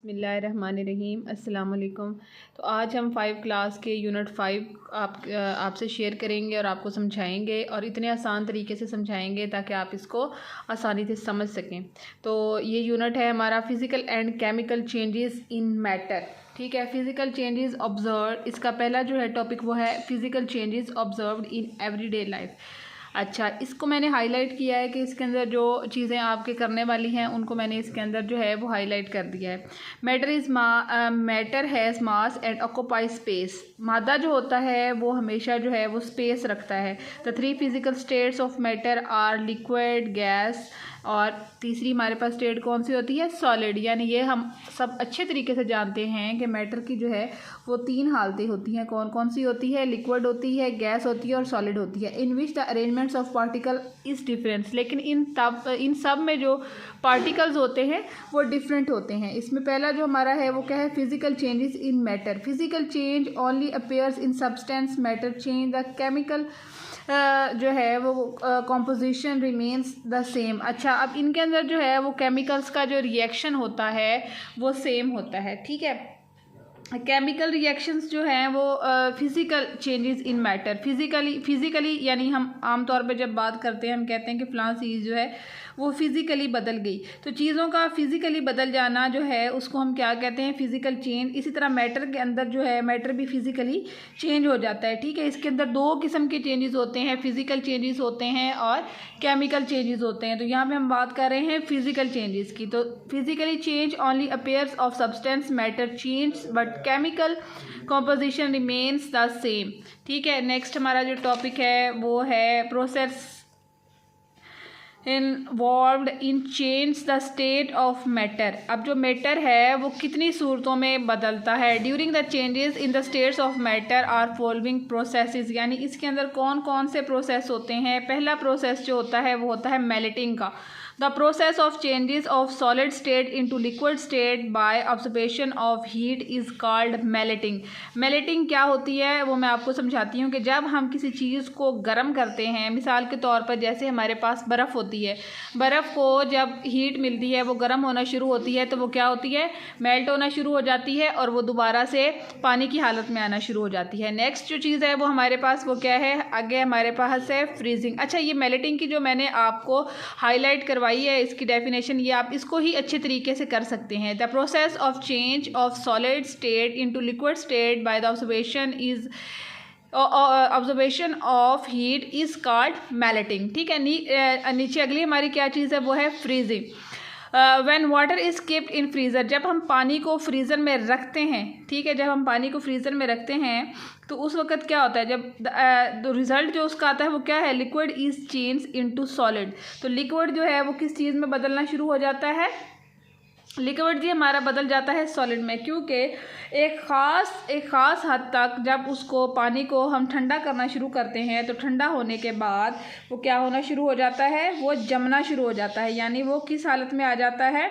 बिस्मिल्लाहिर्रहमानिर्रहीम। अस्सलाम वालेकुम। तो आज हम 5 क्लास के यूनिट 5 आपसे शेयर करेंगे और आपको समझाएंगे और इतने आसान तरीके से समझाएंगे ताकि आप इसको आसानी से समझ सकें। तो ये यूनिट है हमारा physical and chemical changes in matter. ठीक है, फ़िज़िकल चेंजेस ऑब्जर्व, इसका पहला जो है टॉपिक वो है physical changes observed in everyday life. अच्छा, इसको मैंने हाईलाइट किया है कि इसके अंदर जो चीज़ें आपके करने वाली हैं उनको मैंने इसके अंदर जो है वो हाईलाइट कर दिया है। Matter has mass and occupy space. मादा जो होता है वो हमेशा जो है वो स्पेस रखता है। The 3 physical states of matter are liquid, gas, और तीसरी हमारे पास स्टेट कौन सी होती है? सॉलिड। यानी ये हम सब अच्छे तरीके से जानते हैं कि मैटर की जो है वो 3 हालतें होती हैं। कौन कौन सी होती है? लिक्विड होती है, गैस होती है और सॉलिड होती है। In which the arrangements of particle is difference. लेकिन इन सब में जो पार्टिकल्स होते हैं वो डिफरेंट होते हैं। इसमें पहला जो हमारा है वो क्या है? Physical changes in matter. Physical change only appears in substance. Matter change the chemical जो है वो कॉम्पोजिशन रिमेन्स द सेम। अच्छा, अब इनके अंदर जो है वो केमिकल्स का जो रिएक्शन होता है वो सेम होता है। ठीक है, केमिकल रिएक्शंस जो हैं वो physical changes in matter. Physically यानी हम आमतौर पे जब बात करते हैं हम कहते हैं कि फ़लाँ चीज़ जो है वो फिज़िकली बदल गई। तो चीज़ों का फिज़िकली बदल जाना जो है उसको हम क्या कहते हैं? Physical change. इसी तरह मैटर के अंदर जो है मैटर भी फिज़िकली चेंज हो जाता है। ठीक है, इसके अंदर 2 किस्म के चेंजेस होते हैं, फ़िज़िकल चेंजेस होते हैं और केमिकल चेंजेस होते हैं। तो यहाँ पे हम बात कर रहे हैं फ़िज़िकल चेंजेस की। तो physically change only appears of substance. Matter change but chemical composition remains the same. ठीक है, नेक्स्ट हमारा जो टॉपिक है वो है process involved in change the state of matter. अब जो मैटर है वो कितनी सूरतों में बदलता है? During the changes in the states of matter are following processes. यानी इसके अंदर कौन कौन से प्रोसेस होते हैं? पहला प्रोसेस जो होता है वो होता है मेल्टिंग का। The process of changes of solid state into liquid state by observation of heat is called melting. Melting क्या होती है वो मैं आपको समझाती हूँ कि जब हम किसी चीज़ को गर्म करते हैं, मिसाल के तौर पर जैसे हमारे पास बर्फ़ होती है, बर्फ़ को जब हीट मिलती है वो गर्म होना शुरू होती है तो वो क्या होती है? मेल्ट होना शुरू हो जाती है और वो दोबारा से पानी की हालत में आना शुरू हो जाती है। नेक्स्ट जो चीज़ है वो हमारे पास वो क्या है? आगे हमारे पास है फ्रीजिंग। अच्छा, ये मेल्टिंग की जो मैंने आपको हाईलाइट करवाई है इसकी डेफिनेशन ये आप इसको ही अच्छे तरीके से कर सकते हैं। The process of change of solid state into liquid state by the observation of heat is called melting. ठीक है, नीचे अगली हमारी क्या चीज़ है वो है freezing. When water is keeped in freezer. जब हम पानी को फ्रीज़र में रखते हैं, ठीक है, जब हम पानी को फ्रीज़र में रखते हैं तो उस वक़्त क्या होता है? जब रिज़ल्ट जो उसका आता है वो क्या है? Liquid is change into solid. तो लिक्विड जो है वो किस चीज़ में बदलना शुरू हो जाता है? लिक्विड जी हमारा बदल जाता है सॉलिड में, क्योंकि एक ख़ास हद तक जब उसको पानी को हम ठंडा करना शुरू करते हैं तो ठंडा होने के बाद वो क्या होना शुरू हो जाता है? वो जमना शुरू हो जाता है। यानी वो किस हालत में आ जाता है?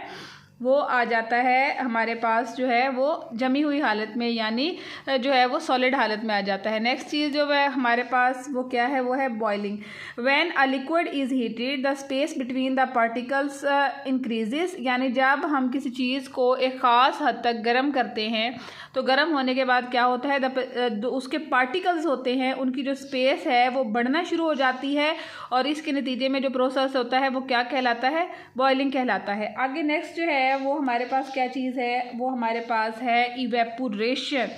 वो आ जाता है हमारे पास जो है वो जमी हुई हालत में, यानी जो है वो सॉलिड हालत में आ जाता है। नेक्स्ट चीज़ जो है हमारे पास वो क्या है? वो है boiling. When a liquid is heated the space between the particles increases. यानी जब हम किसी चीज़ को एक ख़ास हद तक गर्म करते हैं तो गर्म होने के बाद क्या होता है? उसके पार्टिकल्स होते हैं उनकी जो स्पेस है वो बढ़ना शुरू हो जाती है और इसके नतीजे में जो प्रोसेस होता है वो क्या कहलाता है? बॉइलिंग कहलाता है। आगे नेक्स्ट जो है वो हमारे पास क्या चीज़ है? वो हमारे पास है इवेपोरेशन।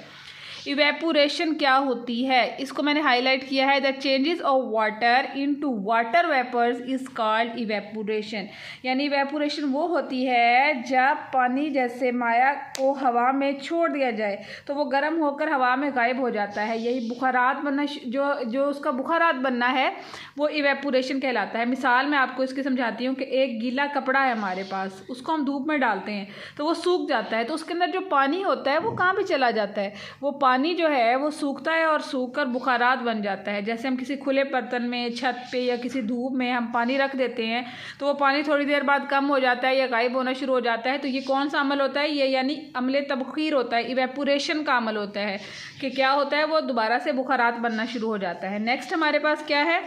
इवेपोरेशन क्या होती है? इसको मैंने हाईलाइट किया है। The changes of water into water vapours is called evaporation. यानी इवेपोरेशन वो होती है जब पानी जैसे माया को हवा में छोड़ दिया जाए तो वो गर्म होकर हवा में गायब हो जाता है। यही बुखारात बनना जो उसका बुखारात बनना है वो इवेपोरेशन कहलाता है। मिसाल मैं आपको इसकी समझाती हूँ कि एक गीला कपड़ा है हमारे पास, उसको हम धूप में डालते हैं तो वो सूख जाता है, तो उसके अंदर जो पानी होता है वो कहाँ पे चला जाता है? वो पानी जो है वो सूखता है और सूख कर बुखारात बन जाता है। जैसे हम किसी खुले बर्तन में, छत पे या किसी धूप में हम पानी रख देते हैं तो वो पानी थोड़ी देर बाद कम हो जाता है या गायब होना शुरू हो जाता है। तो ये कौन सा अमल होता है? ये यानी अमले तबखीर होता है, इवेपोरेशन का अमल होता है कि क्या होता है? वो दोबारा से बुखारात बनना शुरू हो जाता है। नेक्स्ट हमारे पास क्या है?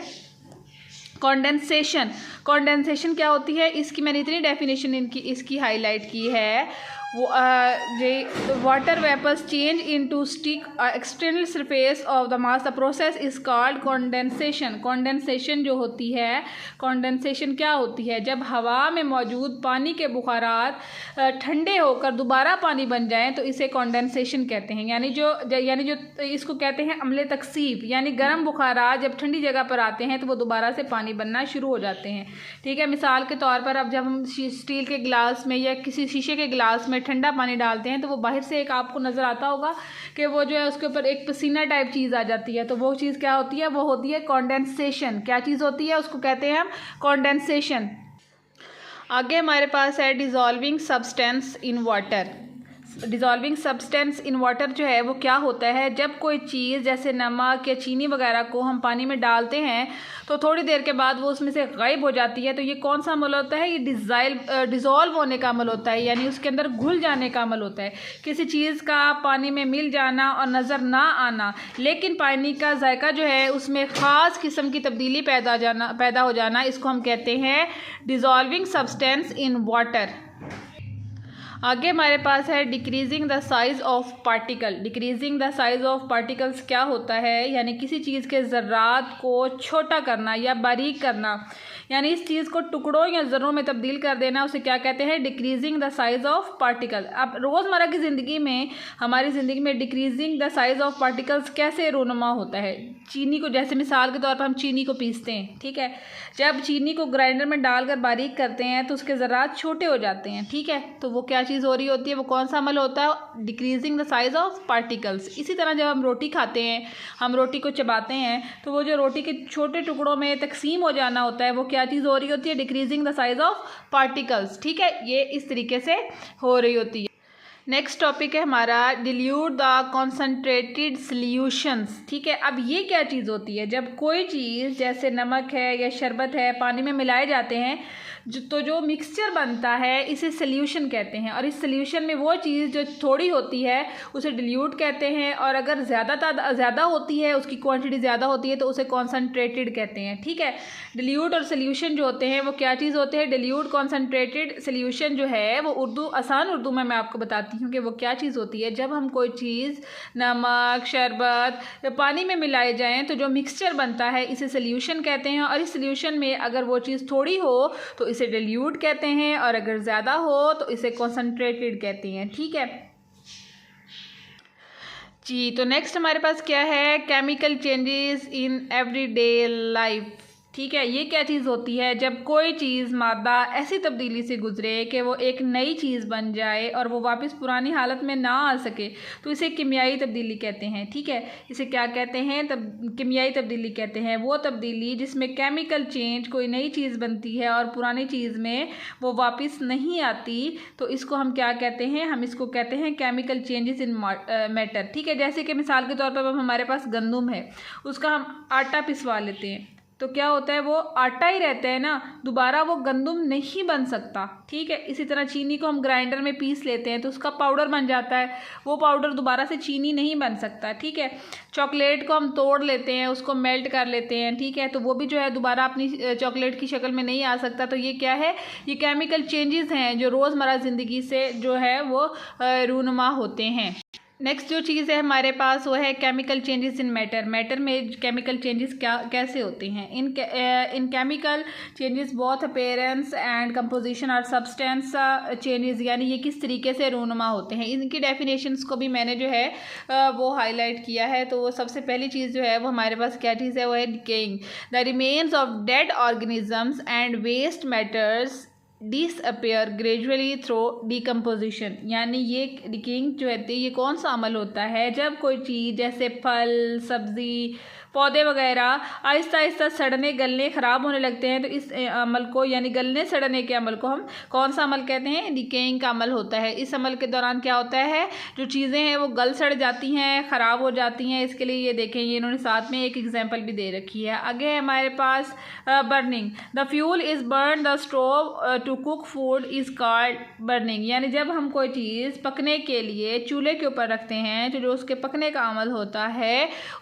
कंडेंसेशन। कंडेंसेशन क्या होती है? इसकी मैंने इतनी डेफिनेशन इसकी हाईलाइट की है water vapors change into stick external surface of the mass. The process is called condensation. condensation जो होती है, condensation क्या होती है? जब हवा में मौजूद पानी के बुखारात ठंडे होकर दोबारा पानी बन जाएं तो इसे condensation कहते हैं। यानी जो इसको कहते हैं अम्ल तकसीफ, यानी गर्म बुखारात जब ठंडी जगह पर आते हैं तो वो दोबारा से पानी बनना शुरू हो जाते हैं। ठीक है, मिसाल के तौर पर अब जब हम स्टील के गिलास में या किसी शीशे के गिलास में ठंडा पानी डालते हैं तो वो बाहर से एक आपको नज़र आता होगा कि वो जो है उसके ऊपर एक पसीना टाइप चीज़ आ जाती है, तो वो चीज़ क्या होती है? वो होती है कॉन्डेंसेशन। क्या चीज़ होती है? उसको कहते हैं हम कॉन्डेंसेशन। आगे हमारे पास है dissolving substance in water. Dissolving substance in water जो है वो क्या होता है? जब कोई चीज़ जैसे नमक या चीनी वगैरह को हम पानी में डालते हैं तो थोड़ी देर के बाद वो उसमें से गायब हो जाती है, तो ये कौन सा अमल होता है? ये डिज़ोल्व होने का अमल होता है, यानी उसके अंदर घुल जाने का अमल होता है। किसी चीज़ का पानी में मिल जाना और नज़र ना आना, लेकिन पानी का जायका जो है उसमें ख़ास किस्म की तब्दीली पैदा हो जाना, इसको हम कहते हैं डिज़ोल्विंग सब्सटेंस इन वाटर। आगे हमारे पास है decreasing the size of particle. Decreasing the size of particles क्या होता है? यानी किसी चीज़ के ज़र्रात को छोटा करना या बारीक करना, यानी इस चीज़ को टुकड़ों या ज़र्रों में तब्दील कर देना, उसे क्या कहते हैं? Decreasing the size of particle. अब रोज़मर्रा की ज़िंदगी में, हमारी ज़िंदगी में decreasing the size of particles कैसे रूनुमा होता है? चीनी को, जैसे मिसाल के तौर पर हम चीनी को पीसते हैं, ठीक है, जब चीनी को ग्राइंडर में डालकर बारीक करते हैं तो उसके ज़र्रात छोटे हो जाते हैं, ठीक है, तो वो क्या चीज़ हो रही होती है? वो कौन सा अमल होता है? Decreasing the size of particles. इसी तरह जब हम रोटी खाते हैं, हम रोटी को चबाते हैं तो वो जो रोटी के छोटे टुकड़ों में तकसीम हो जाना होता है, वो क्या चीज़ हो रही होती है? Decreasing the size of particles. ठीक है, ये इस तरीके से हो रही होती है। नेक्स्ट टॉपिक है हमारा डिल्यूट द कॉन्सनट्रेटेड सॉल्यूशंस। ठीक है, अब ये क्या चीज़ होती है? जब कोई चीज़ जैसे नमक है या शरबत है पानी में मिलाए जाते हैं तो जो मिक्सचर बनता है इसे सॉल्यूशन कहते हैं, और इस सॉल्यूशन में वो चीज़ जो थोड़ी होती है उसे डिल्यूट कहते हैं, और अगर ज़्यादा होती है, उसकी क्वांटिटी ज़्यादा होती है तो उसे कॉन्सनट्रेटेड कहते हैं। ठीक है, डिल्यूट और सॉल्यूशन जो होते हैं वो क्या चीज़ होते हैं? डिल्यूट कॉन्सनट्रेटेड सॉल्यूशन जो है वो आसान उर्दू में मैं आपको बताती हूँ कि वो क्या चीज़ होती है। जब हम कोई चीज़ नमक, शरबत पानी में मिलाए जाएँ तो जो मिक्सचर बनता है इसे सॉल्यूशन कहते हैं, और इस सॉल्यूशन में अगर वो चीज़ थोड़ी हो तो इसे डिल्यूट कहते हैं, और अगर ज़्यादा हो तो इसे कॉन्सनट्रेटेड कहते हैं। ठीक है जी, तो नेक्स्ट हमारे पास क्या है? Chemical changes in everyday life. ठीक है, ये क्या चीज़ होती है? जब कोई चीज़ मादा ऐसी तब्दीली से गुजरे कि वो एक नई चीज़ बन जाए और वो वापस पुरानी हालत में ना आ सके तो इसे कीमियाई तब्दीली कहते हैं। ठीक है, इसे क्या कहते हैं? कीमियाई तब्दीली कहते हैं। वो तब्दीली जिसमें केमिकल चेंज, कोई नई चीज़ बनती है और पुरानी चीज़ में वो वापस नहीं आती, तो इसको हम क्या कहते हैं? हम इसको कहते हैं केमिकल चेंजेस इन मैटर। ठीक है, जैसे कि मिसाल के तौर पर हमारे पास गंदम है, उसका हम आटा पिसवा लेते हैं तो क्या होता है? वो आटा ही रहता है ना, दोबारा वो गंदम नहीं बन सकता। ठीक है, इसी तरह चीनी को हम ग्राइंडर में पीस लेते हैं तो उसका पाउडर बन जाता है, वो पाउडर दोबारा से चीनी नहीं बन सकता। ठीक है, चॉकलेट को हम तोड़ लेते हैं, उसको मेल्ट कर लेते हैं, ठीक है, तो वो भी जो है दोबारा अपनी चॉकलेट की शक्ल में नहीं आ सकता। तो ये क्या है? ये केमिकल चेंजेस हैं जो रोज़मर्रा ज़िंदगी से जो है वो रूनुमा होते हैं। नेक्स्ट जो चीज़ है हमारे पास वो है chemical changes in matter. Matter में केमिकल चेंजेस कैसे होते हैं? इन chemical changes both appearance and composition और सब्सटेंस चेंजेस, यानी ये किस तरीके से रूनुमा होते हैं, इनकी डेफिनेशंस को भी मैंने जो है वो हाईलाइट किया है। तो वो सबसे पहली चीज़ जो है वो हमारे पास क्या चीज़ है? वो है decaying the remains of dead organisms and waste matters disappear gradually through decomposition. यानी ये डिकेइंग जो है ये कौन सा अमल होता है? जब कोई चीज़ जैसे फल, सब्ज़ी, पौधे वगैरह आहिस्ता आहिस्ता सड़ने, गलने, ख़राब होने लगते हैं तो इस अमल को, यानी गलने सड़ने के अमल को हम कौन सा अमल कहते हैं? डिकेइंग का अमल होता है। इस अमल के दौरान क्या होता है? जो चीज़ें हैं वो गल सड़ जाती हैं, ख़राब हो जाती हैं। इसके लिए ये देखें, ये इन्होंने साथ में एक एग्जाम्पल भी दे रखी है। आगे हमारे पास burning the fuel is burn the stove to cook food is called burning. यानी जब हम कोई चीज़ पकने के लिए चूल्हे के ऊपर रखते हैं तो जो उसके पकने का अमल होता है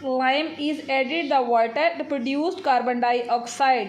lime is added the water to produced carbon dioxide.